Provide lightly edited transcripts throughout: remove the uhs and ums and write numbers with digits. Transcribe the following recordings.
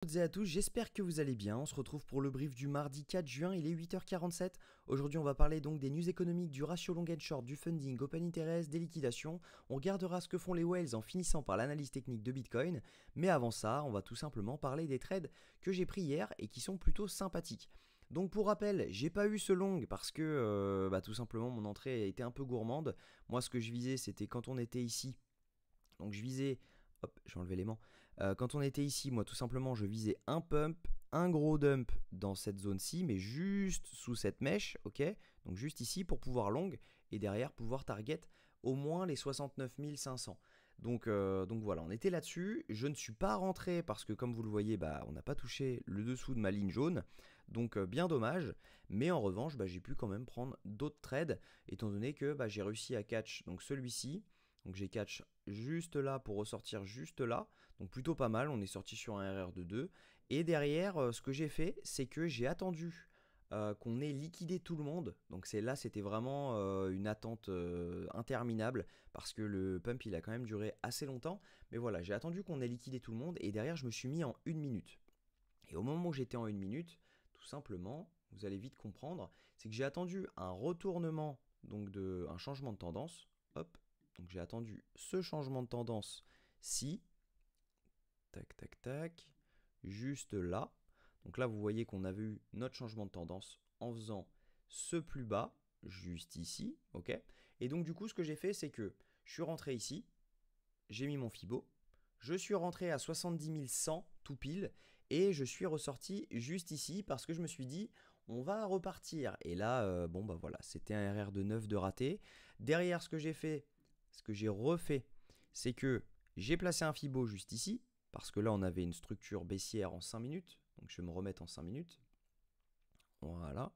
Toutes et à tous, j'espère que vous allez bien. On se retrouve pour le brief du mardi 4 juin, il est 8h47. Aujourd'hui, on va parler donc des news économiques, du ratio long and short, du funding, open interest, des liquidations. On regardera ce que font les whales en finissant par l'analyse technique de Bitcoin. Mais avant ça, on va tout simplement parler des trades que j'ai pris hier et qui sont plutôt sympathiques. Donc pour rappel, j'ai pas eu ce long parce que tout simplement mon entrée a été un peu gourmande. Moi, ce que je visais, c'était quand on était ici. Donc je visais, hop, j'ai enlevé l'aimant. Quand on était ici, moi tout simplement, je visais un pump, un gros dump dans cette zone-ci, mais juste sous cette mèche, ok. Donc juste ici pour pouvoir long et derrière pouvoir target au moins les 69 500. Donc voilà, on était là-dessus. Je ne suis pas rentré parce que comme vous le voyez, on n'a pas touché le dessous de ma ligne jaune. Donc bien dommage. Mais en revanche, j'ai pu quand même prendre d'autres trades étant donné que j'ai réussi à catch donc celui-ci. Donc j'ai catch juste là pour ressortir juste là. Donc plutôt pas mal, on est sorti sur un RR de 2. Et derrière, ce que j'ai fait, c'est que j'ai attendu qu'on ait liquidé tout le monde. Donc c'était vraiment une attente interminable parce que le pump il a quand même duré assez longtemps. Mais voilà, j'ai attendu qu'on ait liquidé tout le monde et derrière je me suis mis en 1 minute. Et au moment où j'étais en 1 minute, tout simplement, vous allez vite comprendre, c'est que j'ai attendu un retournement, donc un changement de tendance. Hop, donc j'ai attendu ce changement de tendance-ci. Tac, tac, tac. Juste là. Donc là, vous voyez qu'on a vu notre changement de tendance en faisant ce plus bas, juste ici. Ok. Et donc du coup, ce que j'ai fait, c'est que je suis rentré ici. J'ai mis mon Fibo. Je suis rentré à 70 100 tout pile. Et je suis ressorti juste ici parce que je me suis dit, on va repartir. Et là, voilà, c'était un RR de 9 de raté. Derrière, ce que j'ai fait, ce que j'ai refait, c'est que j'ai placé un Fibo juste ici, parce que là, on avait une structure baissière en 5 minutes. Donc, je vais me remettre en 5 minutes. Voilà.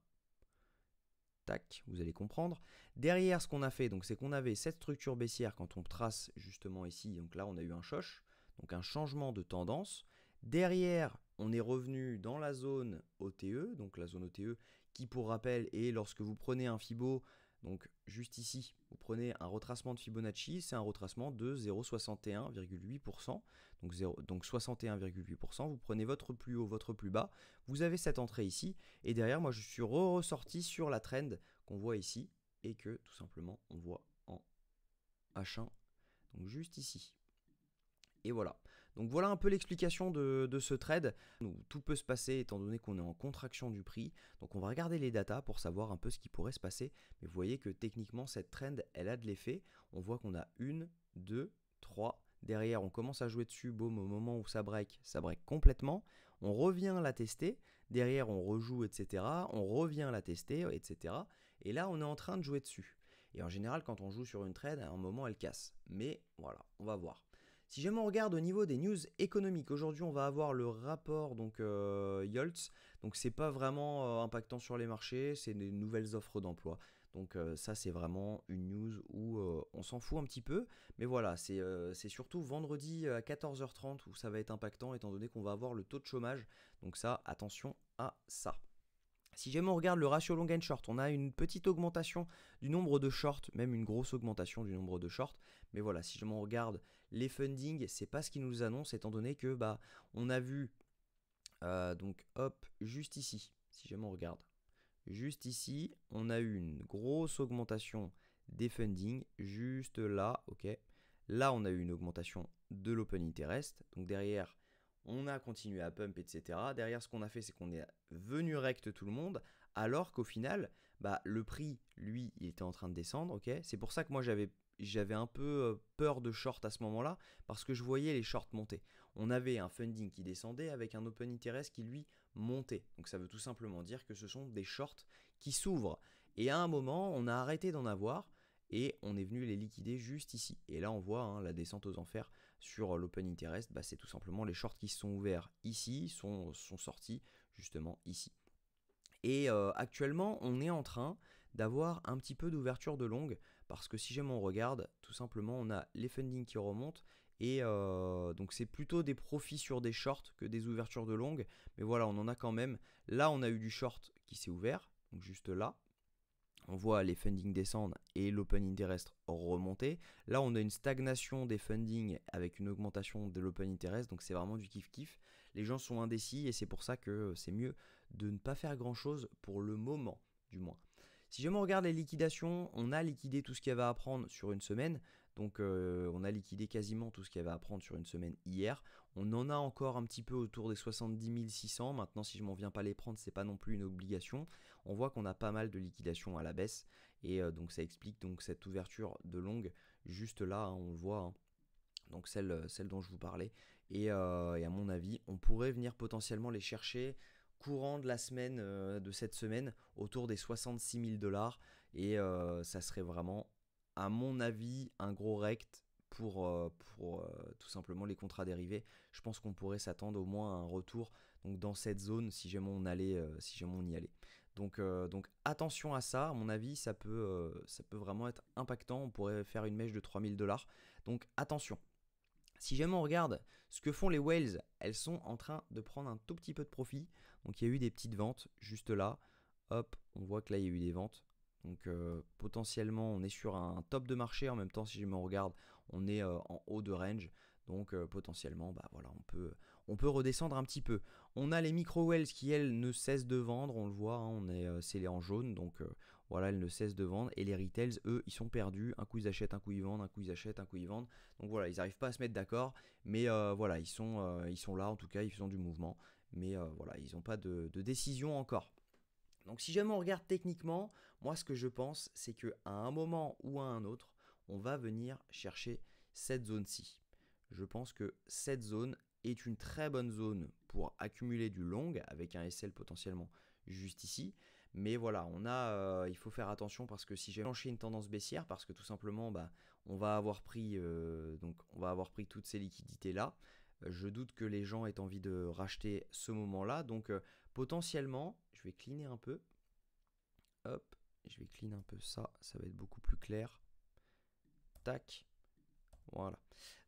Tac, vous allez comprendre. Derrière, ce qu'on a fait, donc c'est qu'on avait cette structure baissière quand on trace justement ici. Donc là, on a eu un choche, donc un changement de tendance. Derrière, on est revenu dans la zone OTE, donc la zone OTE qui, pour rappel, est lorsque vous prenez un Fibo, donc juste ici, vous prenez un retracement de Fibonacci, c'est un retracement de 0,61,8%. Donc 61,8%, vous prenez votre plus haut, votre plus bas, vous avez cette entrée ici, et derrière, moi, je suis ressorti sur la trend qu'on voit ici, et que tout simplement, on voit en H1, donc juste ici. Et voilà. Donc voilà un peu l'explication de ce trade. Où tout peut se passer étant donné qu'on est en contraction du prix. Donc on va regarder les datas pour savoir un peu ce qui pourrait se passer. Mais vous voyez que techniquement cette trend, elle a de l'effet. On voit qu'on a 1, 2, 3. Derrière, on commence à jouer dessus. Boum, au moment où ça break complètement. On revient la tester. Derrière, on rejoue, etc. On revient la tester, etc. Et là, on est en train de jouer dessus. Et en général, quand on joue sur une trade, à un moment, elle casse. Mais voilà, on va voir. Si jamais on regarde au niveau des news économiques, aujourd'hui on va avoir le rapport donc YOLTS, donc c'est pas vraiment impactant sur les marchés, c'est des nouvelles offres d'emploi. Donc ça c'est vraiment une news où on s'en fout un petit peu, mais voilà, c'est surtout vendredi à 14h30 où ça va être impactant étant donné qu'on va avoir le taux de chômage. Donc ça, attention à ça. Si jamais on regarde le ratio long and short, on a une petite augmentation du nombre de shorts, même une grosse augmentation du nombre de shorts. Mais voilà, si jamais on regarde les fundings, c'est pas ce qu'ils nous annoncent, étant donné que on a vu donc hop juste ici. Si jamais on regarde juste ici, on a eu une grosse augmentation des fundings juste là, ok. Là, on a eu une augmentation de l'open interest. Donc derrière, on a continué à pump, etc. Derrière, ce qu'on a fait, c'est qu'on est venu rect tout le monde, alors qu'au final, le prix, lui, il était en train de descendre, ok. C'est pour ça que moi, j'avais un peu peur de short à ce moment-là, parce que je voyais les shorts monter. On avait un funding qui descendait avec un open interest qui, lui, montait. Donc ça veut tout simplement dire que ce sont des shorts qui s'ouvrent. Et à un moment, on a arrêté d'en avoir, et on est venu les liquider juste ici. Et là, on voit la descente aux enfers sur l'open interest. C'est tout simplement les shorts qui se sont ouverts ici, sont sortis justement ici. Et actuellement, on est en train d'avoir un petit peu d'ouverture de longue parce que si jamais on regarde, tout simplement, on a les fundings qui remontent et donc c'est plutôt des profits sur des shorts que des ouvertures de longue. Mais voilà, on en a quand même. Là, on a eu du short qui s'est ouvert, donc juste là. On voit les fundings descendre et l'open interest remonter. Là, on a une stagnation des fundings avec une augmentation de l'open interest. Donc, c'est vraiment du kiff-kiff. Les gens sont indécis et c'est pour ça que c'est mieux de ne pas faire grand-chose pour le moment, du moins. Si jamais on regarde les liquidations, on a liquidé tout ce qu'il y avait à prendre sur une semaine. Donc, on a liquidé quasiment tout ce qu'il y avait à prendre sur une semaine hier. On en a encore un petit peu autour des 70 600. Maintenant, si je m'en viens pas les prendre, c'est pas non plus une obligation. On voit qu'on a pas mal de liquidations à la baisse et donc ça explique donc cette ouverture de longue juste là, hein, on le voit, hein, donc celle dont je vous parlais et à mon avis on pourrait venir potentiellement les chercher courant de la semaine de cette semaine autour des 66 000 $ et ça serait vraiment à mon avis un gros rect pour tout simplement les contrats dérivés. Je pense qu'on pourrait s'attendre au moins à un retour donc dans cette zone si jamais on y allait. Donc attention à ça, à mon avis, ça peut vraiment être impactant. On pourrait faire une mèche de 3000 $. Donc attention. Si jamais on regarde ce que font les whales, elles sont en train de prendre un tout petit peu de profit. Donc il y a eu des petites ventes juste là. Hop, on voit que là il y a eu des ventes. Donc potentiellement on est sur un top de marché. En même temps, si jamais on regarde, on est en haut de range. Donc potentiellement, bah voilà, on peut redescendre un petit peu. On a les micro whales qui elles ne cessent de vendre, on le voit, hein, on est scellé en jaune, donc voilà, elles ne cessent de vendre. Et les retails, eux, ils sont perdus. Un coup ils achètent, un coup ils vendent, un coup ils achètent, un coup ils vendent. Donc voilà, ils n'arrivent pas à se mettre d'accord, mais voilà, ils sont là en tout cas, ils font du mouvement, mais voilà, ils n'ont pas de décision encore. Donc si jamais on regarde techniquement, moi ce que je pense, c'est qu'à un moment ou à un autre, on va venir chercher cette zone-ci. Je pense que cette zone est une très bonne zone pour accumuler du long avec un SL potentiellement juste ici. Mais voilà, il faut faire attention parce que si j'ai enclenché une tendance baissière, parce que tout simplement, bah, on va avoir pris toutes ces liquidités là. Je doute que les gens aient envie de racheter ce moment-là. Donc potentiellement, je vais cleaner un peu. Hop, je vais clean un peu ça. Ça va être beaucoup plus clair. Tac. Voilà.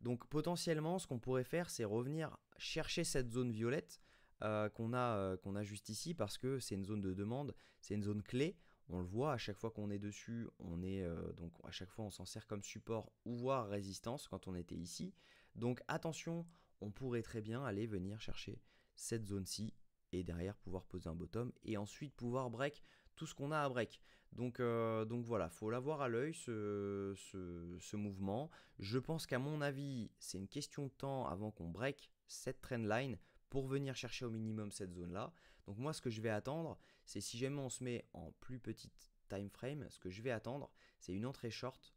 Donc potentiellement, ce qu'on pourrait faire, c'est revenir chercher cette zone violette qu'on a juste ici parce que c'est une zone de demande, c'est une zone clé. On le voit à chaque fois qu'on est dessus, donc à chaque fois on s'en sert comme support ou voire résistance quand on était ici. Donc attention, on pourrait très bien aller venir chercher cette zone-ci et derrière pouvoir poser un bottom et ensuite pouvoir break tout ce qu'on a à break. Donc voilà, faut l'avoir à l'œil ce mouvement. Je pense qu'à mon avis, c'est une question de temps avant qu'on break cette trendline pour venir chercher au minimum cette zone-là. Donc moi, ce que je vais attendre, c'est si jamais on se met en plus petite time frame, ce que je vais attendre, c'est une entrée short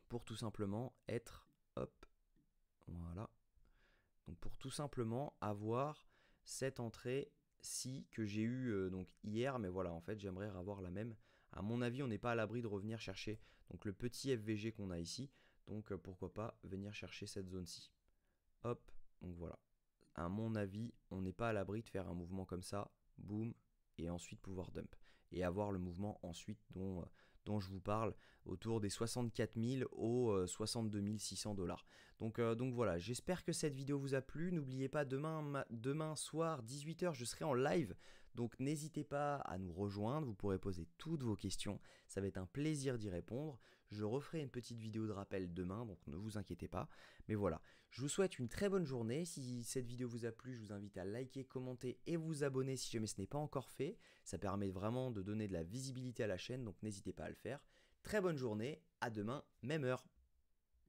pour tout simplement être, hop, voilà. Donc pour tout simplement avoir cette entrée-ci que j'ai eue donc hier, mais voilà, en fait, j'aimerais avoir la même. À mon avis, on n'est pas à l'abri de revenir chercher donc le petit FVG qu'on a ici. Donc pourquoi pas venir chercher cette zone-ci. Hop, donc voilà. À mon avis, on n'est pas à l'abri de faire un mouvement comme ça, boum, et ensuite pouvoir dump. Et avoir le mouvement ensuite dont je vous parle, autour des 64 000 aux 62 600 $. Donc voilà, j'espère que cette vidéo vous a plu. N'oubliez pas, demain soir, 18 h, je serai en live. Donc n'hésitez pas à nous rejoindre, vous pourrez poser toutes vos questions. Ça va être un plaisir d'y répondre. Je referai une petite vidéo de rappel demain, donc ne vous inquiétez pas. Mais voilà, je vous souhaite une très bonne journée. Si cette vidéo vous a plu, je vous invite à liker, commenter et vous abonner si jamais ce n'est pas encore fait. Ça permet vraiment de donner de la visibilité à la chaîne, donc n'hésitez pas à le faire. Très bonne journée, à demain, même heure.